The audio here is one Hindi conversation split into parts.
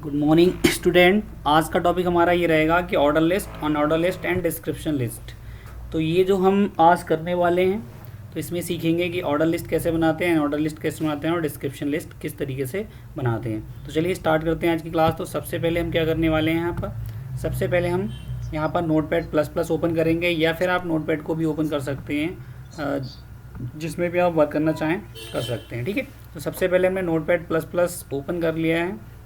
Good morning student. आज का टॉपिक हमारा ये रहेगा कि order list, unordered list and description list. तो ये जो हम आज करने वाले हैं, तो इसमें सीखेंगे कि ऑर्डर लिस्ट कैसे बनाते हैं, ऑर्डर लिस्ट कैसे बनाते हैं और डिस्क्रिप्शन लिस्ट किस तरीके से बनाते हैं। तो चलिए स्टार्ट करते हैं आज की क्लास। तो सबसे पहले हम क्या करने वाले हैं, यहाँ पर सबसे पहले हम यहाँ पर नोटपैड प्लस प्लस ओपन करेंगे, या फिर आप नोटपैड को भी ओपन कर सकते हैं, जिसमें भी आप वर्क करना चाहें कर सकते हैं। ठीक है, तो सबसे पहले हमने नोटपैड प्लस प्लस ओपन कर लिया है,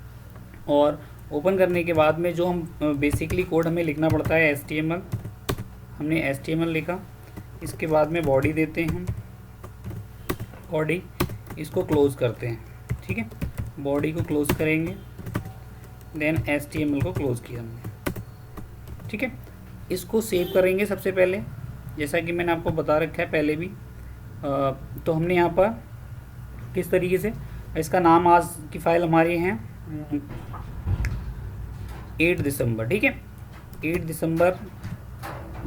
और ओपन करने के बाद में जो हम बेसिकली कोड हमें लिखना पड़ता है HTML, हमने HTML लिखा। इसके बाद में बॉडी देते हैं, बॉडी इसको क्लोज़ करते हैं। ठीक है, बॉडी को क्लोज़ करेंगे, देन HTML को क्लोज़ किया हमने। ठीक है, इसको सेव करेंगे सबसे पहले, जैसा कि मैंने आपको बता रखा है पहले भी। तो हमने यहाँ पर किस तरीके से इसका नाम, आज की फ़ाइल हमारी है 8 दिसंबर। ठीक है, 8 दिसंबर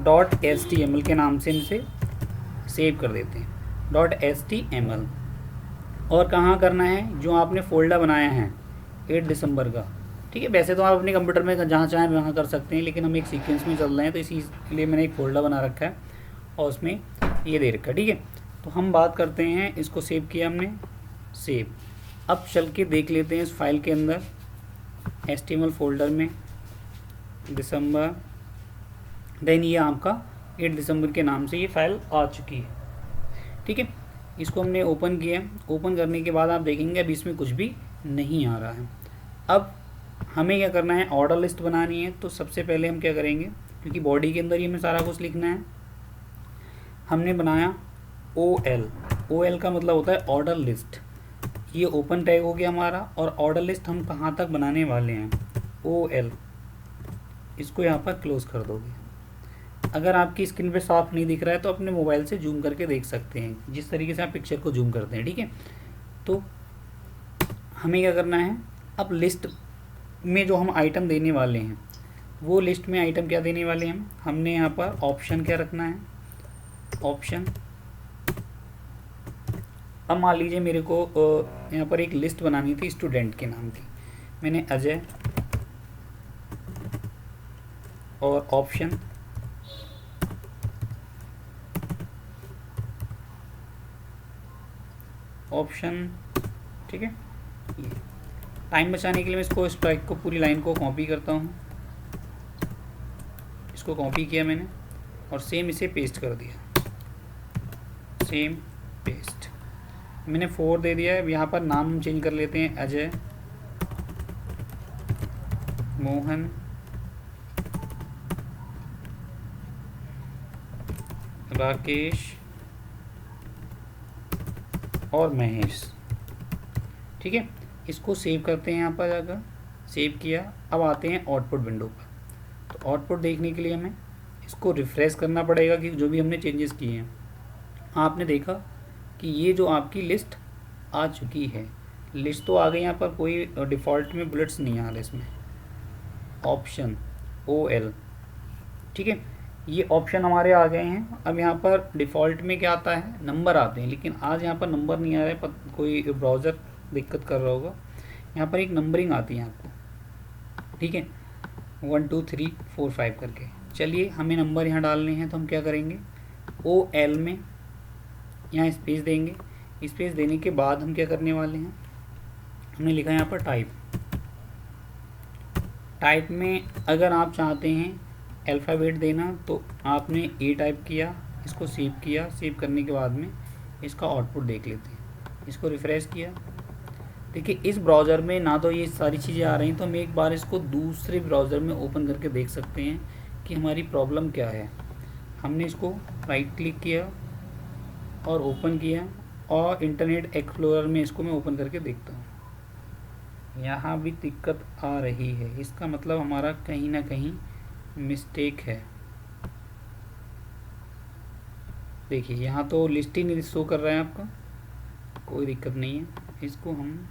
.html के नाम से इनसे सेव कर देते हैं .html। और कहाँ करना है, जो आपने फ़ोल्डर बनाया है 8 दिसंबर का। ठीक है, वैसे तो आप अपने कंप्यूटर में जहाँ चाहें वहाँ कर सकते हैं, लेकिन हम एक सीक्वेंस में चल रहे हैं, तो इसी के लिए मैंने एक फ़ोल्डर बना रखा है और उसमें ये दे रखा है। ठीक है, तो हम बात करते हैं, इसको सेव किया हमने, सेव। अब चल के देख लेते हैं इस फाइल के अंदर HTML फोल्डर में दिसंबर, देन ये आपका 8 दिसंबर के नाम से ये फाइल आ चुकी है। ठीक है, इसको हमने ओपन किया। ओपन करने के बाद आप देखेंगे अभी इसमें कुछ भी नहीं आ रहा है। अब हमें क्या करना है, ऑर्डर लिस्ट बनानी है। तो सबसे पहले हम क्या करेंगे, क्योंकि बॉडी के अंदर ही हमें सारा कुछ लिखना है, हमने बनाया OL का मतलब होता है ऑर्डर लिस्ट। ये ओपन टैग हो गया हमारा, और ऑर्डर लिस्ट हम कहाँ तक बनाने वाले हैं, OL। इसको यहाँ पर क्लोज़ कर दोगे। अगर आपकी स्क्रीन पे साफ नहीं दिख रहा है तो अपने मोबाइल से जूम करके देख सकते हैं, जिस तरीके से आप पिक्चर को जूम करते हैं। ठीक है, तो हमें क्या करना है, अब लिस्ट में जो हम आइटम देने वाले हैं, वो लिस्ट में आइटम क्या देने वाले हैं, हमने यहाँ पर ऑप्शन क्या रखना है, ऑप्शन। अब मान लीजिए मेरे को यहाँ पर एक लिस्ट बनानी थी स्टूडेंट के नाम की, मैंने अजय और ऑप्शन, ऑप्शन। ठीक है, ये टाइम बचाने के लिए मैं इसको स्ट्राइक को पूरी लाइन को कॉपी करता हूँ। इसको कॉपी किया मैंने और सेम इसे पेस्ट कर दिया, सेम पेस्ट। मैंने 4 दे दिया है। यहाँ पर नाम हम चेंज कर लेते हैं, अजय, मोहन, राकेश और महेश। ठीक है, इसको सेव करते हैं। यहाँ पर जाकर सेव किया। अब आते हैं आउटपुट विंडो पर। तो आउटपुट देखने के लिए हमें इसको रिफ़्रेश करना पड़ेगा कि जो भी हमने चेंजेस किए हैं। आपने देखा कि ये जो आपकी लिस्ट आ चुकी है, लिस्ट तो आ गई। यहाँ पर कोई डिफ़ॉल्ट में बुलेट्स नहीं आ रहे इसमें, ऑप्शन OL। ठीक है, ये ऑप्शन हमारे आ गए हैं। अब यहाँ पर डिफ़ॉल्ट में क्या आता है, नंबर आते हैं, लेकिन आज यहाँ पर नंबर नहीं आ रहा है, कोई ब्राउज़र दिक्कत कर रहा होगा। यहाँ पर एक नंबरिंग आती है आपको। ठीक है, 1 2 3 4 5 करके। चलिए, हमें नंबर यहाँ डालने हैं, तो हम क्या करेंगे, OL में यहाँ स्पेस देंगे। स्पेस देने के बाद हम क्या करने वाले हैं, हमने लिखा है यहाँ पर टाइप। टाइप में अगर आप चाहते हैं अल्फ़ाबेट देना, तो आपने A टाइप किया, इसको सेव किया। सेव करने के बाद में इसका आउटपुट देख लेते हैं। इसको रिफ़्रेश किया। देखिए, इस ब्राउज़र में ना तो ये सारी चीज़ें आ रही हैं, तो हम एक बार इसको दूसरे ब्राउज़र में ओपन करके देख सकते हैं कि हमारी प्रॉब्लम क्या है। हमने इसको राइट क्लिक किया और ओपन किया, और इंटरनेट एक्सप्लोरर में इसको मैं ओपन करके देखता हूँ। यहाँ भी दिक्कत आ रही है, इसका मतलब हमारा कहीं ना कहीं मिस्टेक है। देखिए, यहाँ तो लिस्ट ही नहीं शो कर रहा है आपका, कोई दिक्कत नहीं है। इसको हम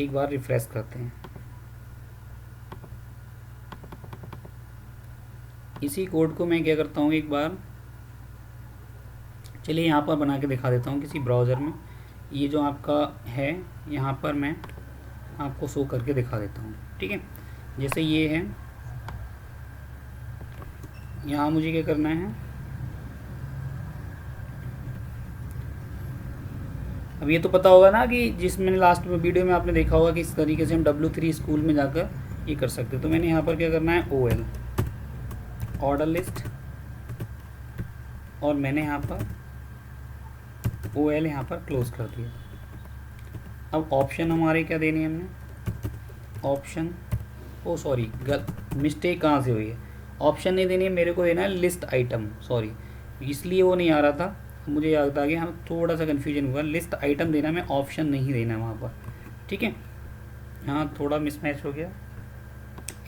एक बार रिफ्रेश करते हैं। इसी कोड को मैं क्या करता हूँ, एक बार चलिए यहाँ पर बना के दिखा देता हूँ किसी ब्राउज़र में। ये जो आपका है यहाँ पर मैं आपको शो करके दिखा देता हूँ, ठीक है। जैसे ये है, यहाँ मुझे क्या करना है, अब ये तो पता होगा ना कि जिस मैंने लास्ट में वीडियो में आपने देखा होगा कि इस तरीके से हम W3 स्कूल में जाकर ये कर सकते हैं। तो मैंने यहाँ पर क्या करना है, OL ऑर्डर लिस्ट, और मैंने यहाँ पर OL यहाँ पर क्लोज कर दिया। अब ऑप्शन हमारे क्या देने हैं हमने, ऑप्शन, ओ सॉरी मिस्टेक कहाँ से हुई है, ऑप्शन नहीं देनी है मेरे को, देना है लिस्ट आइटम, सॉरी इसलिए वो नहीं आ रहा था, मुझे याद आ गया, हम थोड़ा सा कन्फ्यूजन हुआ, लिस्ट आइटम देना है, मैं ऑप्शन नहीं देना है वहाँ पर, ठीक है। हाँ थोड़ा मिसमैच हो गया,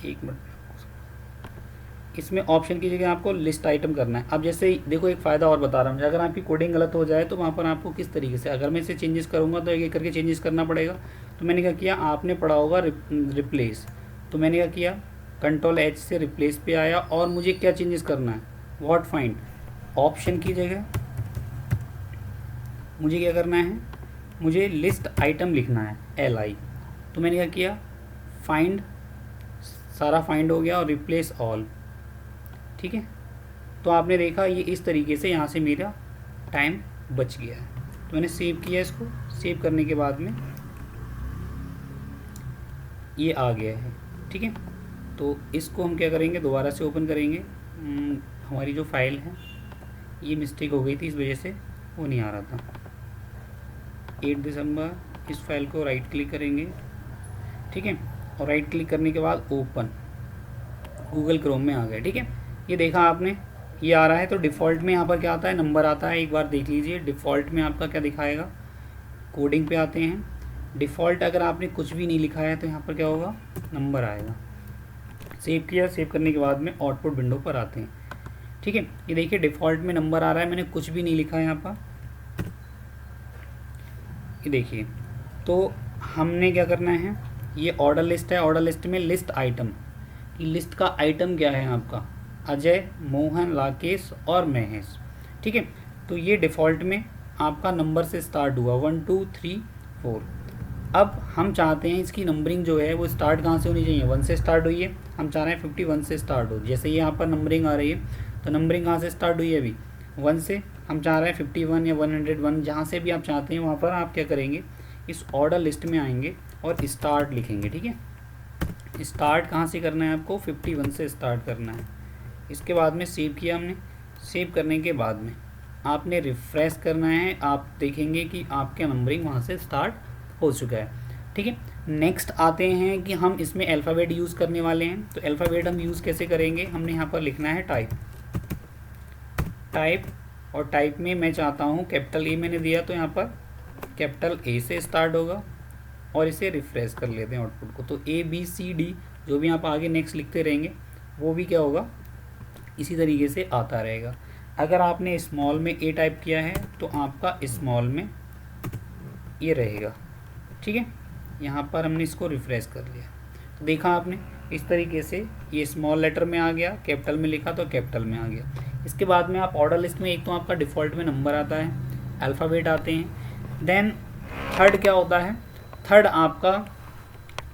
एक मिनट, इसमें ऑप्शन की जगह आपको लिस्ट आइटम करना है। अब जैसे देखो एक फ़ायदा और बता रहा हूँ, अगर आपकी कोडिंग गलत हो जाए तो वहाँ पर आपको किस तरीके से, अगर मैं इसे चेंजेस करूँगा तो एक एक करके चेंजेस करना पड़ेगा। तो मैंने क्या किया, आपने पढ़ा होगा रिप्लेस, तो मैंने क्या किया, Ctrl+H से रिप्लेस पे आया, और मुझे क्या चेंजेस करना है, व्हाट फाइंड, ऑप्शन की जगह मुझे क्या करना है, मुझे लिस्ट आइटम लिखना है, LI। तो मैंने क्या किया, फाइंड, सारा फाइंड हो गया, और रिप्लेस ऑल, ठीक है। तो आपने देखा ये इस तरीके से यहाँ से मेरा टाइम बच गया है। तो मैंने सेव किया, इसको सेव करने के बाद में ये आ गया है, ठीक है। तो इसको हम क्या करेंगे, दोबारा से ओपन करेंगे, हमारी जो फाइल है ये मिस्टेक हो गई थी, इस वजह से वो नहीं आ रहा था। 8 दिसंबर, इस फाइल को राइट क्लिक करेंगे, ठीक है, और राइट क्लिक करने के बाद ओपन, गूगल क्रोम में आ गया, ठीक है। ये देखा आपने, ये आ रहा है। तो डिफ़ॉल्ट में यहाँ पर क्या आता है, नंबर आता है, एक बार देख लीजिए डिफ़ॉल्ट में आपका क्या दिखाएगा, कोडिंग पे आते हैं, डिफ़ॉल्ट अगर आपने कुछ भी नहीं लिखा है तो यहाँ पर क्या होगा, नंबर आएगा। सेव किया, सेव करने के बाद में आउटपुट विंडो पर आते हैं, ठीक है। ये देखिए डिफ़ॉल्ट में नंबर आ रहा है, मैंने कुछ भी नहीं लिखा है यहाँ पर, ये देखिए। तो हमने क्या करना है, ये ऑर्डर लिस्ट है, ऑर्डर लिस्ट में लिस्ट आइटम, लिस्ट का आइटम क्या है आपका, अजय, मोहन, राकेश और महेश, ठीक है। तो ये डिफ़ॉल्ट में आपका नंबर से स्टार्ट हुआ 1 2 3 4। अब हम चाहते हैं इसकी नंबरिंग जो है वो स्टार्ट कहाँ से होनी चाहिए, 1 से स्टार्ट हुई है, हम चाह रहे हैं 51 से स्टार्ट हो। जैसे ये यहाँ पर नंबरिंग आ रही है, तो नंबरिंग कहाँ से स्टार्ट हुई है, अभी 1 से, हम चाह रहे हैं 51 या 101, जहाँ से भी आप चाहते हैं वहाँ पर आप क्या करेंगे, इस ऑर्डर लिस्ट में आएंगे और स्टार्ट लिखेंगे, ठीक है। स्टार्ट कहाँ से करना है आपको, 51 से स्टार्ट करना है। इसके बाद में सेव किया हमने, सेव करने के बाद में आपने रिफ़्रेश करना है, आप देखेंगे कि आपका नंबरिंग वहाँ से स्टार्ट हो चुका है, ठीक है। नेक्स्ट आते हैं कि हम इसमें अल्फ़ाबेट यूज़ करने वाले हैं। तो अल्फ़ाबेट हम यूज़ कैसे करेंगे, हमने यहाँ पर लिखना है टाइप, और टाइप में मैं चाहता हूँ कैपिटल ए मैंने दिया, तो यहाँ पर कैपिटल ए से स्टार्ट होगा, और इसे रिफ़्रेश कर लेते हैं आउटपुट को। तो ABCD जो भी आप आगे नेक्स्ट लिखते रहेंगे वो भी क्या होगा, इसी तरीके से आता रहेगा। अगर आपने स्मॉल में ए टाइप किया है तो आपका स्मॉल में ये रहेगा, ठीक है। यहाँ पर हमने इसको रिफ़्रेश कर लिया, तो देखा आपने इस तरीके से ये स्मॉल लेटर में आ गया, कैपिटल में लिखा तो कैपिटल में आ गया। इसके बाद में आप ऑर्डर लिस्ट में एक तो आपका डिफ़ॉल्ट में नंबर आता है, अल्फ़ाबेट आते हैं, देन थर्ड क्या होता है, थर्ड आपका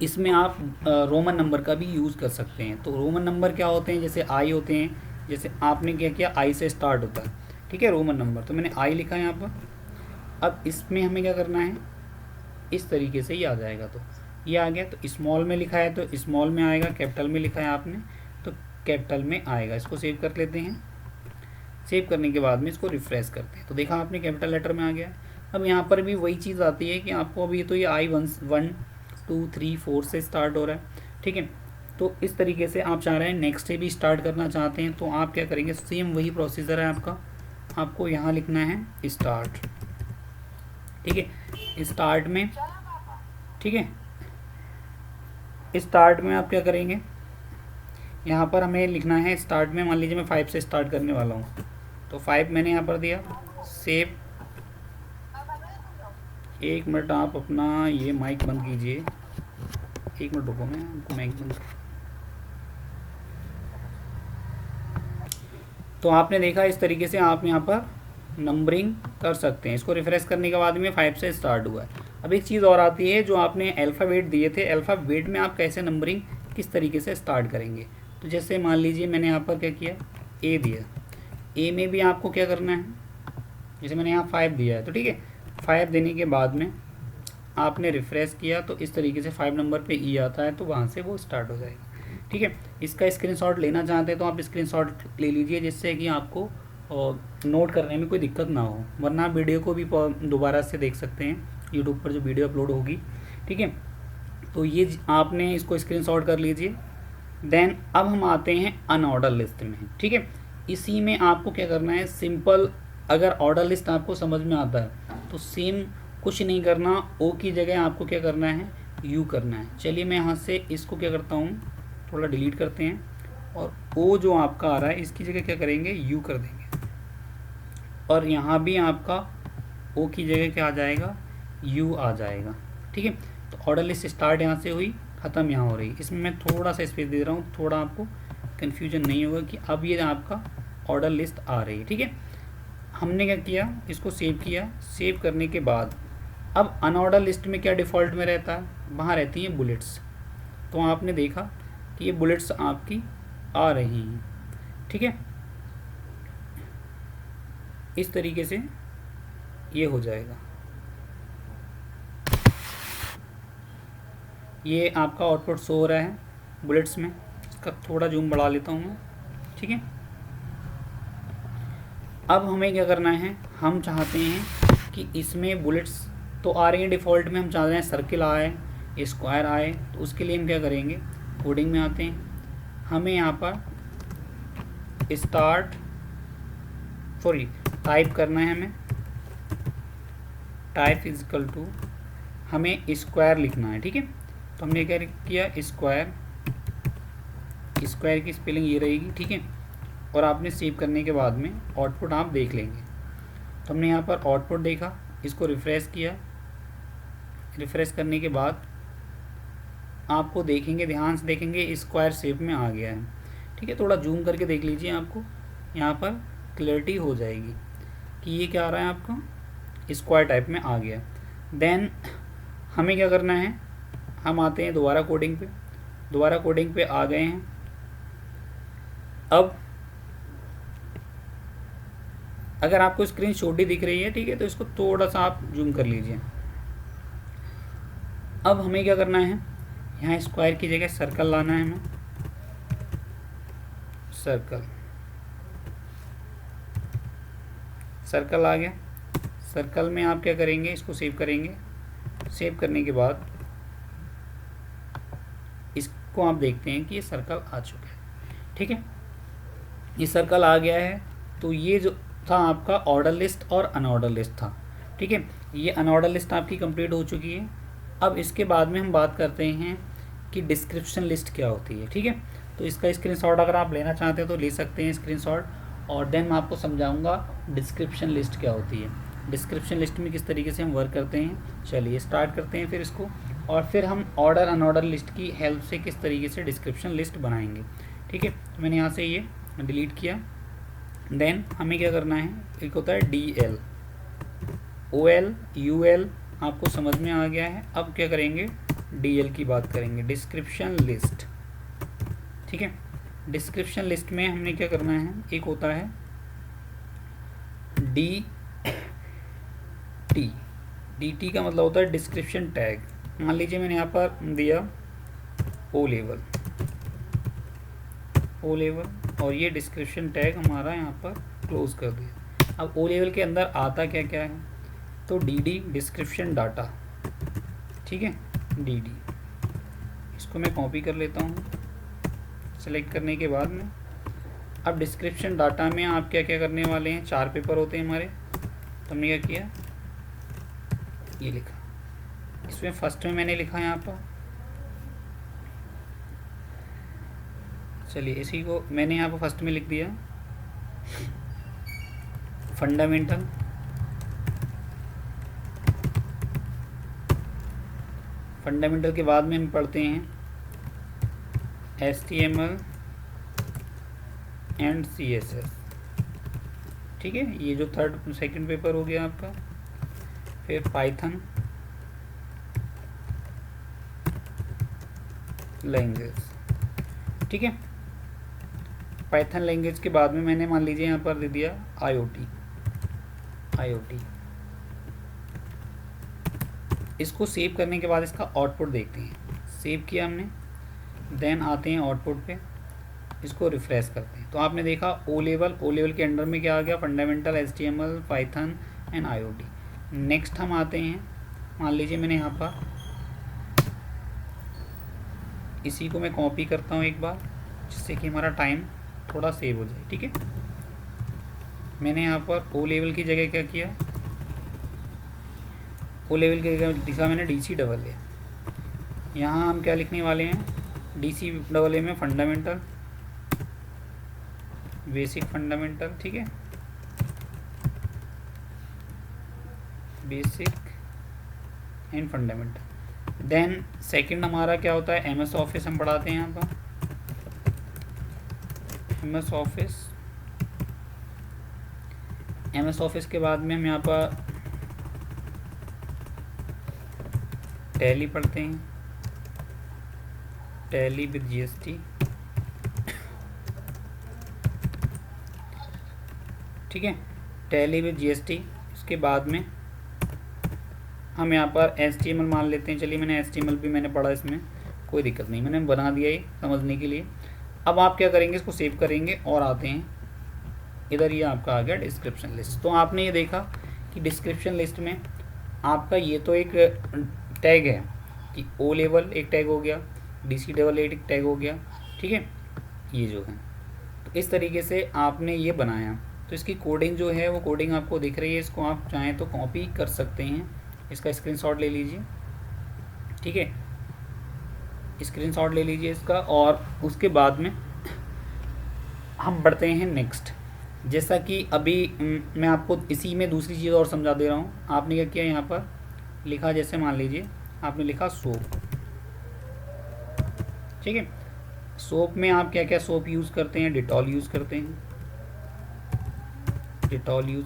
इसमें आप रोमन नंबर का भी यूज़ कर सकते हैं। तो रोमन नंबर क्या होते हैं, जैसे आई होते हैं, जैसे आपने क्या किया आई से स्टार्ट होता है, ठीक है, रोमन नंबर, तो मैंने आई लिखा है यहाँ पर। अब इसमें हमें क्या करना है, इस तरीके से ही आ जाएगा। तो ये आ गया, तो स्मॉल में लिखा है तो स्मॉल में आएगा, कैपिटल में लिखा है आपने तो कैपिटल में आएगा। इसको सेव कर लेते हैं, सेव करने के बाद में इसको रिफ़्रेश करते हैं, तो देखा आपने कैपिटल लेटर में आ गया। अब यहाँ पर भी वही चीज़ आती है कि आपको अभी तो ये I 1 2 3 4 से स्टार्ट हो रहा है, ठीक है। तो इस तरीके से आप चाह रहे हैं नेक्स्ट से भी स्टार्ट करना चाहते हैं, तो आप क्या करेंगे, सेम वही प्रोसीजर है आपका, आपको यहाँ लिखना है स्टार्ट, ठीक है। स्टार्ट में, ठीक है, स्टार्ट में आप क्या करेंगे, यहाँ पर हमें लिखना है स्टार्ट में, मान लीजिए मैं 5 से स्टार्ट करने वाला हूँ, तो 5 मैंने यहाँ पर दिया, सेव। एक मिनट आप अपना ये माइक बंद कीजिए, एक मिनट रुको, मैं आपको माइक बंद। तो आपने देखा इस तरीके से आप यहाँ पर नंबरिंग कर सकते हैं। इसको रिफ्रेश करने के बाद में 5 से स्टार्ट हुआ है। अब एक चीज़ और आती है, जो आपने अल्फ़ाबेट दिए थे, अल्फ़ाबेट में आप कैसे नंबरिंग किस तरीके से स्टार्ट करेंगे। तो जैसे मान लीजिए मैंने यहाँ पर क्या किया, ए दिया, ए में भी आपको क्या करना है, जैसे मैंने यहाँ 5 दिया है, तो ठीक है, 5 देने के बाद में आपने रिफ्रेश किया तो इस तरीके से 5 नंबर पे ई आता है, तो वहाँ से वो स्टार्ट हो जाएगा। ठीक है, इसका स्क्रीनशॉट लेना चाहते हैं तो आप स्क्रीनशॉट ले लीजिए, जिससे कि आपको नोट करने में कोई दिक्कत ना हो, वरना आप वीडियो को भी दोबारा से देख सकते हैं यूट्यूब पर जो वीडियो अपलोड होगी। ठीक है, तो ये आपने इसको स्क्रीनशॉट कर लीजिए। देन अब हम आते हैं अनऑर्डर लिस्ट में। ठीक है, इसी में आपको क्या करना है, सिंपल, अगर ऑर्डर लिस्ट आपको समझ में आता है तो सेम कुछ नहीं करना, ओ की जगह आपको क्या करना है, यू करना है। चलिए मैं यहाँ से इसको क्या करता हूँ, थोड़ा डिलीट करते हैं, और ओ जो आपका आ रहा है इसकी जगह क्या करेंगे, यू कर देंगे, और यहाँ भी आपका ओ की जगह क्या आ जाएगा, यू आ जाएगा। ठीक है, तो ऑर्डर लिस्ट स्टार्ट यहाँ से हुई, ख़त्म यहाँ हो रही। इसमें मैं थोड़ा सा स्पेस दे रहा हूँ, थोड़ा आपको कन्फ्यूजन नहीं होगा कि अब ये आपका ऑर्डर लिस्ट आ रही है। ठीक है, हमने क्या किया, इसको सेव किया। सेव करने के बाद अब अनऑर्डर लिस्ट में क्या डिफ़ॉल्ट में रहता है, वहाँ रहती हैं बुलेट्स। तो आपने देखा कि ये बुलेट्स आपकी आ रही हैं। ठीक है, इस तरीके से ये हो जाएगा। ये आपका आउटपुट शो हो रहा है बुलेट्स में। इसका थोड़ा जूम बढ़ा लेता हूँ मैं। ठीक है, अब हमें क्या करना है, हम चाहते हैं कि इसमें बुलेट्स तो आ रही हैं डिफ़ॉल्ट में, हम चाहते हैं सर्किल आए, स्क्वायर आए। तो उसके लिए हम क्या करेंगे, कोडिंग में आते हैं, हमें यहाँ पर टाइप करना है, हमें टाइप इजकल टू, हमें स्क्वायर लिखना है। ठीक है, तो हमने क्या किया, स्क्वायर, स्क्वायर की स्पेलिंग ये रहेगी। ठीक है, और आपने सेव करने के बाद में आउटपुट आप देख लेंगे। तो हमने यहाँ पर आउटपुट देखा, इसको रिफ़्रेश किया। रिफ़्रेश करने के बाद आपको देखेंगे, ध्यान से देखेंगे, स्क्वायर शेप में आ गया है। ठीक है, थोड़ा जूम करके देख लीजिए, आपको यहाँ पर क्लैरिटी हो जाएगी कि ये क्या आ रहा है, आपका स्क्वायर टाइप में आ गया। देन हमें क्या करना है, हम आते हैं दोबारा कोडिंग पे। दोबारा कोडिंग पे आ गए हैं। अब अगर आपको स्क्रीन छोटी दिख रही है, ठीक है, तो इसको थोड़ा सा आप जूम कर लीजिए। अब हमें क्या करना है, यहाँ स्क्वायर की जगह सर्कल लाना है हमें, सर्कल, सर्कल आ गया। सर्कल में आप क्या करेंगे, इसको सेव करेंगे। सेव करने के बाद इसको आप देखते हैं कि ये सर्कल आ चुका है। ठीक है, ये सर्कल आ गया है। तो ये जो था आपका ऑर्डर लिस्ट और अनऑर्डर लिस्ट था। ठीक है, ये अनऑर्डर लिस्ट आपकी कंप्लीट हो चुकी है। अब इसके बाद में हम बात करते हैं कि डिस्क्रिप्शन लिस्ट क्या होती है। ठीक है, तो इसका स्क्रीनशॉट अगर आप लेना चाहते हैं तो ले सकते हैं स्क्रीनशॉट, और देन मैं आपको समझाऊंगा डिस्क्रिप्शन लिस्ट क्या होती है, डिस्क्रिप्शन लिस्ट में किस तरीके से हम वर्क करते हैं। चलिए स्टार्ट करते हैं फिर इसको, और फिर हम ऑर्डर अनऑर्डर लिस्ट की हेल्प से किस तरीके से डिस्क्रिप्शन लिस्ट बनाएंगे। ठीक है, तो मैंने यहाँ से ये डिलीट किया। देन हमें क्या करना है, एक होता है DL, OL, UL, आपको समझ में आ गया है। अब क्या करेंगे, DL की बात करेंगे, डिस्क्रिप्शन लिस्ट। ठीक है, डिस्क्रिप्शन लिस्ट में हमने क्या करना है, एक होता है DT का मतलब होता है डिस्क्रिप्शन टैग। मान लीजिए मैंने यहाँ पर दिया O लेवल, और ये डिस्क्रिप्शन टैग हमारा यहाँ पर क्लोज कर दिया। अब O लेवल के अंदर आता क्या क्या है, तो DD, डिस्क्रिप्शन डाटा। ठीक है, DD, इसको मैं कॉपी कर लेता हूँ। सेलेक्ट करने के बाद में अब डिस्क्रिप्शन डाटा में आप क्या क्या करने वाले हैं, 4 पेपर होते हैं हमारे। तो हमने क्या किया, ये लिखा। इसमें फर्स्ट में मैंने लिखा यहाँ पर, चलिए इसी को मैंने यहाँ पर फर्स्ट में लिख दिया फंडामेंटल। फंडामेंटल के बाद में हम पढ़ते हैं HTML एंड CSS। ठीक है, ये जो सेकंड पेपर हो गया आपका। फिर पाइथन लैंग्वेज, ठीक है। पाइथन लैंग्वेज के बाद में मैंने मान लीजिए यहाँ पर दे दिया आईओटी। इसको सेव करने के बाद इसका आउटपुट देखते हैं। सेव किया हमने, देन आते हैं आउटपुट पे, इसको रिफ्रेश करते हैं। तो आपने देखा ओ लेवल के अंडर में क्या आ गया, fundamental, HTML, Python and IoT. Next हम आते हैं, मान लीजिए मैंने यहाँ पर इसी को मैं कॉपी करता हूँ एक बार, जिससे कि हमारा टाइम थोड़ा सेव हो जाए, ठीक है। मैंने यहाँ पर ओ लेवल की जगह क्या किया, ओ लेवल की जगह लिखा मैंने DC AA। यहाँ हम क्या लिखने वाले हैं, DC AA में फंडामेंटल, बेसिक फंडामेंटल, ठीक है, basic and fundamental. Then second हमारा क्या होता है, MS ऑफिस हम पढ़ाते हैं यहाँ पर, MS ऑफिस के बाद में हम यहाँ पर टैली पढ़ते हैं, टैली विद GST, ठीक है, टैली विद GST। उसके बाद में हम यहाँ पर HTML मान लेते हैं। चलिए मैंने HTML भी मैंने पढ़ा, इसमें कोई दिक्कत नहीं, मैंने बना दिया ये समझने के लिए। अब आप क्या करेंगे, इसको सेव करेंगे और आते हैं इधर, ये आपका आ गया डिस्क्रिप्शन लिस्ट। तो आपने ये देखा कि डिस्क्रिप्शन लिस्ट में आपका ये तो एक टैग है कि ओ लेवल एक टैग हो गया, DC AA एक टैग हो गया, ठीक है, ये जो है। तो इस तरीके से आपने ये बनाया। तो इसकी कोडिंग जो है वो कोडिंग आपको दिख रही है, इसको आप चाहें तो कॉपी कर सकते हैं, इसका स्क्रीनशॉट ले लीजिए, ठीक है, स्क्रीनशॉट ले लीजिए इसका। और उसके बाद में हम बढ़ते हैं नेक्स्ट। जैसा कि अभी मैं आपको इसी में दूसरी चीज़ और समझा दे रहा हूँ। आपने क्या किया, यहाँ पर लिखा, जैसे मान लीजिए आपने लिखा सोप, ठीक है। सोप में आप क्या क्या सोप यूज़ करते हैं, डिटॉल यूज़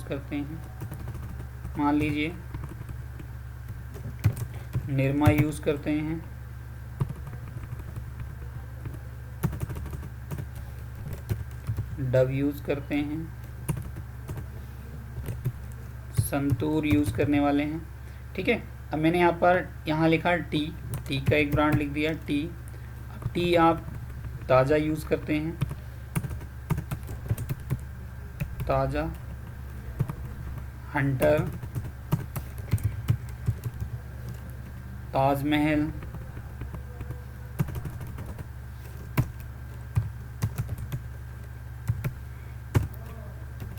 करते हैं, मान लीजिए निरमा यूज़ करते हैं, डव यूज़ करते हैं, संतूर यूज़ करने वाले हैं, ठीक है। अब मैंने यहाँ लिखा टी का एक ब्रांड लिख दिया, टी आप ताज़ा यूज़ करते हैं, ताज़ा, हंटर, ताजमहल,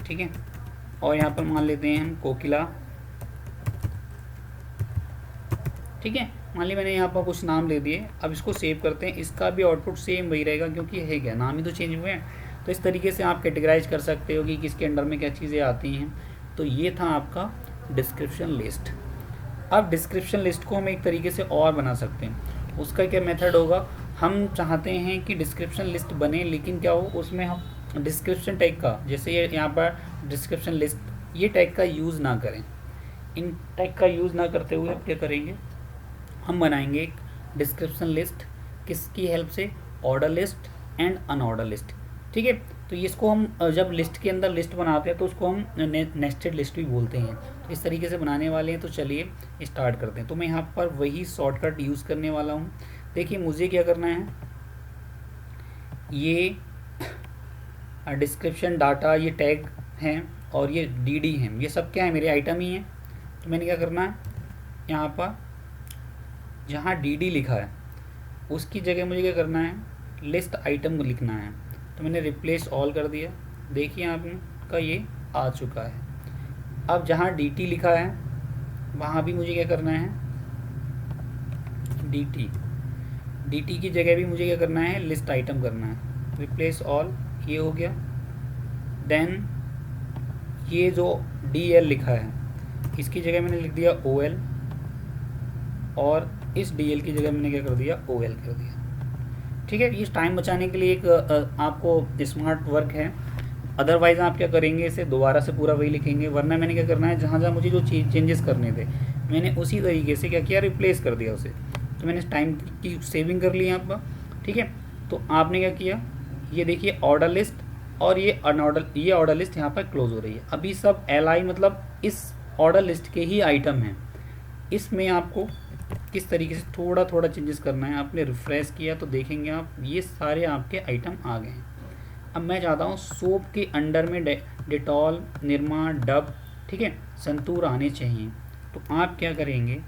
ठीक है। और यहाँ पर मान लेते हैं हम कोकिला, ठीक है। मान ली मैंने यहाँ पर कुछ नाम ले दिए। अब इसको सेव करते हैं, इसका भी आउटपुट सेम वही रहेगा, क्योंकि है क्या, नाम ही तो चेंज हुए हैं। तो इस तरीके से आप कैटेगराइज कर सकते हो कि किसके अंडर में क्या चीज़ें आती हैं। तो ये था आपका डिस्क्रिप्शन लिस्ट। अब डिस्क्रिप्शन लिस्ट को हम एक तरीके से और बना सकते हैं। उसका क्या मेथड होगा, हम चाहते हैं कि डिस्क्रिप्शन लिस्ट बने, लेकिन क्या हो, उसमें हम डिस्क्रिप्शन टैग का, जैसे ये यहाँ पर डिस्क्रिप्शन लिस्ट, ये टैग का यूज़ ना करें। इन टैग का यूज़ ना करते हुए क्या करेंगे, हम बनाएंगे एक डिस्क्रिप्शन लिस्ट, किसकी हेल्प से, order list and unordered list, ठीक है। तो इसको हम जब लिस्ट के अंदर लिस्ट बनाते हैं तो उसको हम नेस्टेड लिस्ट भी बोलते हैं। तो इस तरीके से बनाने वाले हैं। तो चलिए स्टार्ट करते हैं। तो मैं यहाँ पर वही शॉर्टकट यूज़ करने वाला हूँ। देखिए मुझे क्या करना है, ये डिस्क्रिप्शन डाटा, ये टैग हैं और ये DD हैं, ये सब क्या है, मेरे आइटम ही हैं। तो मैंने क्या करना है, यहाँ पर जहाँ DD लिखा है उसकी जगह मुझे क्या करना है, लिस्ट आइटम लिखना है। तो मैंने रिप्लेस ऑल कर दिया, देखिए आपने का ये आ चुका है। अब जहाँ DT लिखा है वहाँ भी मुझे क्या करना है, DT की जगह भी मुझे क्या करना है, लिस्ट आइटम करना है। रिप्लेस ऑल, ये हो गया। देन ये जो DL लिखा है इसकी जगह मैंने लिख दिया OL, और इस DL की जगह मैंने क्या कर दिया, OL कर दिया, ठीक है। ये टाइम बचाने के लिए एक आपको स्मार्ट वर्क है। अदरवाइज़ आप क्या करेंगे, इसे दोबारा से पूरा वही लिखेंगे, वरना मैंने क्या करना है, जहाँ जहाँ मुझे जो चेंजेस करने थे मैंने उसी तरीके से क्या किया, रिप्लेस कर दिया उसे। तो मैंने टाइम की सेविंग कर ली यहाँ पर, ठीक है। तो आपने क्या किया, ये देखिए ऑर्डर लिस्ट और ये ऑर्डर लिस्ट यहाँ पर क्लोज हो रही है। अभी सब LI मतलब इस ऑर्डर लिस्ट के ही आइटम हैं। इसमें आपको किस तरीके से थोड़ा थोड़ा चेंजेस करना है। आपने रिफ्रेश किया तो देखेंगे आप ये सारे आपके आइटम आ गए हैं। अब मैं चाहता हूँ सोप के अंडर में डेटॉल, निरमा, डब, ठीक है, संतूर आने चाहिए। तो आप क्या करेंगे,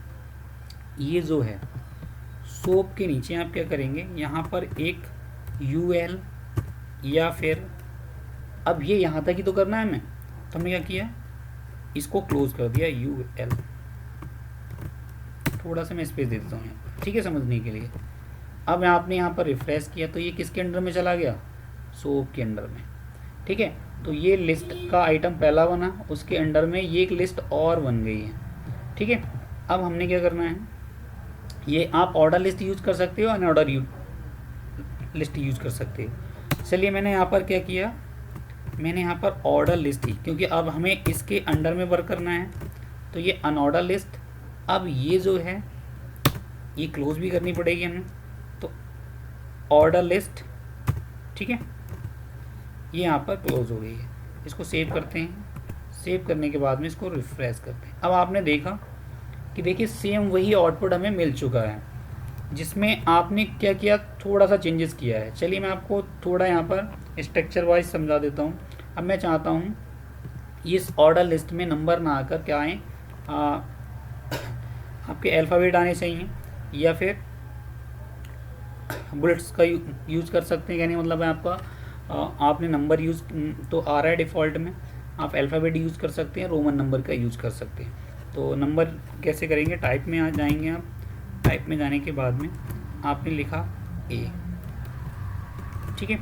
ये जो है सोप के नीचे आप क्या करेंगे, यहाँ पर एक UL या फिर अब ये यहाँ तक ही तो करना है हमें, तो हमने क्या किया, इसको क्लोज कर दिया UL। थोड़ा सा मैं स्पेस दे देता हूँ यहाँ पर, ठीक है, समझने के लिए। अब आपने यहाँ पर रिफ्रेश किया तो ये किसके अंडर में चला गया, सोप के अंडर में, ठीक है। तो ये लिस्ट का आइटम पहला बना, उसके अंडर में ये एक लिस्ट और बन गई है, ठीक है। अब हमने क्या करना है, ये आप ऑर्डर लिस्ट यूज़ कर सकते हो, अनऑर्डर लिस्ट यूज़ कर सकते हो। चलिए मैंने यहाँ पर क्या किया, मैंने यहाँ पर ऑर्डर लिस्ट ही, क्योंकि अब हमें इसके अंडर में वर्क करना है, तो ये अनऑर्डर लिस्ट। अब ये जो है ये क्लोज भी करनी पड़ेगी हमें, तो ऑर्डर लिस्ट, ठीक है, ये यहाँ पर क्लोज हो गई है। इसको सेव करते हैं, सेव करने के बाद में इसको रिफ्रेश करते हैं। अब आपने देखा कि देखिए सेम वही आउटपुट हमें मिल चुका है, जिसमें आपने क्या किया, थोड़ा सा चेंजेस किया है। चलिए मैं आपको थोड़ा यहाँ पर स्ट्रक्चर वाइज समझा देता हूँ। अब मैं चाहता हूँ इस ऑर्डर लिस्ट में नंबर ना आकर क्या आए, आपके अल्फ़ाबेट आने चाहिए, या फिर बुलेट्स का यूज़ कर सकते हैं। यानी मतलब है आपका आपने नंबर यूज़ तो आ रहा है डिफ़ॉल्ट में, आप अल्फ़ाबेट यूज़ कर सकते हैं, रोमन नंबर का यूज़ कर सकते हैं। तो नंबर कैसे करेंगे, टाइप में आ जाएंगे आप, टाइप में जाने के बाद में आपने लिखा A, ठीक है,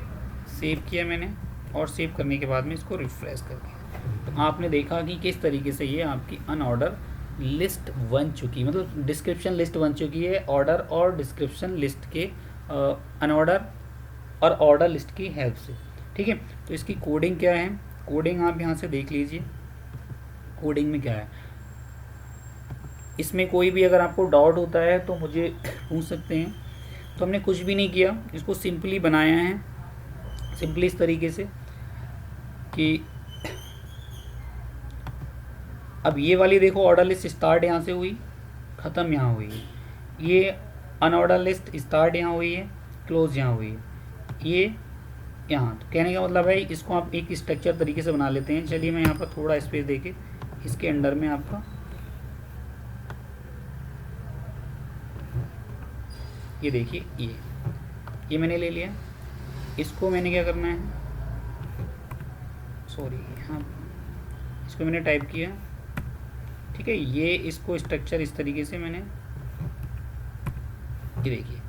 सेव किया मैंने, और सेव करने के बाद में इसको रिफ्रेश कर दिया। तो आपने देखा कि किस तरीके से ये आपकी अनऑर्डर लिस्ट बन चुकी, मतलब डिस्क्रिप्शन लिस्ट बन चुकी है ऑर्डर और डिस्क्रिप्शन लिस्ट के अनऑर्डर और ऑर्डर लिस्ट की हेल्प से, ठीक है। तो इसकी कोडिंग क्या है, कोडिंग आप यहाँ से देख लीजिए, कोडिंग में क्या है। इसमें कोई भी अगर आपको डाउट होता है तो मुझे पूछ सकते हैं। तो हमने कुछ भी नहीं किया, इसको सिंपली बनाया है, सिंपली इस तरीके से कि अब ये वाली देखो ऑर्डर लिस्ट स्टार्ट यहाँ से हुई, ख़त्म यहाँ हुई है। ये अनऑर्डर लिस्ट स्टार्ट यहाँ हुई है, क्लोज यहाँ हुई है, ये यहाँ। तो कहने का मतलब है इसको आप एक स्ट्रक्चर तरीके से बना लेते हैं। चलिए मैं यहाँ पर थोड़ा स्पेस देके इसके अंडर में आपका ये देखिए, ये मैंने ले लिया। इसको मैंने क्या करना है, सॉरी, हाँ, इसको मैंने टाइप किया, ठीक है। ये इसको स्ट्रक्चर इस तरीके से मैंने, ये देखिए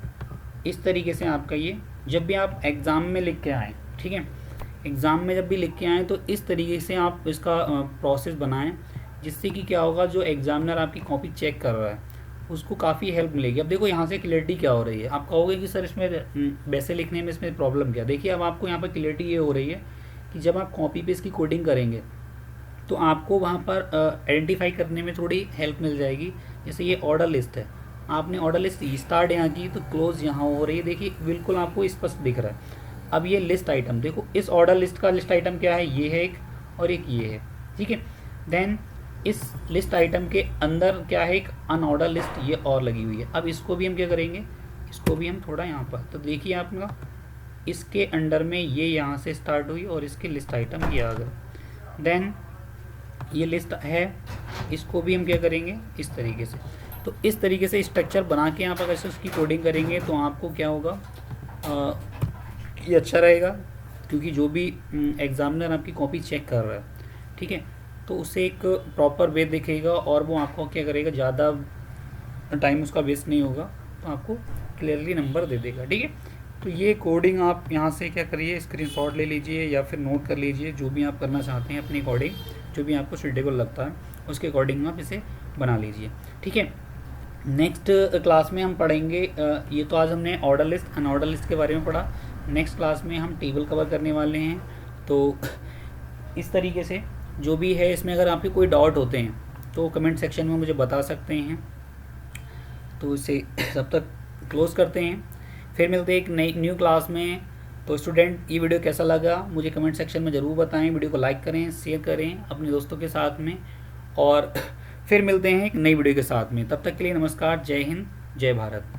इस तरीके से आपका ये जब भी आप एग्ज़ाम में लिख के आएँ, ठीक है, एग्ज़ाम में जब भी लिख के आएँ तो इस तरीके से आप इसका प्रोसेस बनाएं, जिससे कि क्या होगा, जो एग्ज़ामिनर आपकी कॉपी चेक कर रहा है उसको काफ़ी हेल्प मिलेगी। अब देखो यहाँ से क्लियरिटी क्या हो रही है, आप कहोगे कि सर इसमें वैसे लिखने में इसमें प्रॉब्लम क्या। देखिए अब आपको यहाँ पर क्लियरिटी ये हो रही है कि जब आप कॉपी पे इसकी कोडिंग करेंगे तो आपको वहाँ पर आइडेंटिफाई करने में थोड़ी हेल्प मिल जाएगी। जैसे ये ऑर्डर लिस्ट है, आपने ऑर्डर लिस्ट स्टार्ट यहाँ की तो क्लोज यहाँ हो रही है, देखिए बिल्कुल आपको स्पष्ट दिख रहा है। अब ये लिस्ट आइटम देखो, इस ऑर्डर लिस्ट का लिस्ट आइटम क्या है, ये है एक और एक ये है, ठीक है। देन इस लिस्ट आइटम के अंदर क्या है, एक अनऑर्डर लिस्ट ये और लगी हुई है। अब इसको भी हम क्या करेंगे, इसको भी हम थोड़ा यहाँ पर, तो देखिए आपका इसके अंडर में ये यहाँ से स्टार्ट हुई और इसके लिस्ट आइटम ये आ गए। देन ये लिस्ट है, इसको भी हम क्या करेंगे इस तरीके से। तो इस तरीके से स्ट्रक्चर बना के आप अगर उसकी कोडिंग करेंगे तो आपको क्या होगा, ये अच्छा रहेगा, क्योंकि जो भी एग्ज़ामिनर आपकी कॉपी चेक कर रहा है, ठीक है, तो उसे एक प्रॉपर वे दिखेगा और वो आपको क्या करेगा, ज़्यादा टाइम उसका वेस्ट नहीं होगा, तो आपको क्लियरली नंबर दे देगा, ठीक है। तो ये कोडिंग आप यहाँ से क्या करिए, स्क्रीनशॉट ले लीजिए या फिर नोट कर लीजिए, जो भी आप करना चाहते हैं अपनी कोडिंग, जो भी आपको सूटेबल लगता है उसके अकॉर्डिंग आप इसे बना लीजिए, ठीक है। नेक्स्ट क्लास में हम पढ़ेंगे, ये तो आज हमने ऑर्डर लिस्ट अनऑर्डर लिस्ट के बारे में पढ़ा। नेक्स्ट क्लास में हम टेबल कवर करने वाले हैं। तो इस तरीके से जो भी है इसमें अगर आपके कोई डाउट होते हैं तो कमेंट सेक्शन में मुझे बता सकते हैं। तो इसे तब तक क्लोज़ करते हैं, फिर मिलते हैं एक नई न्यू क्लास में। तो स्टूडेंट, ये वीडियो कैसा लगा मुझे कमेंट सेक्शन में ज़रूर बताएं। वीडियो को लाइक करें, शेयर करें अपने दोस्तों के साथ में, और फिर मिलते हैं एक नई वीडियो के साथ में। तब तक के लिए नमस्कार, जय हिंद, जय भारत।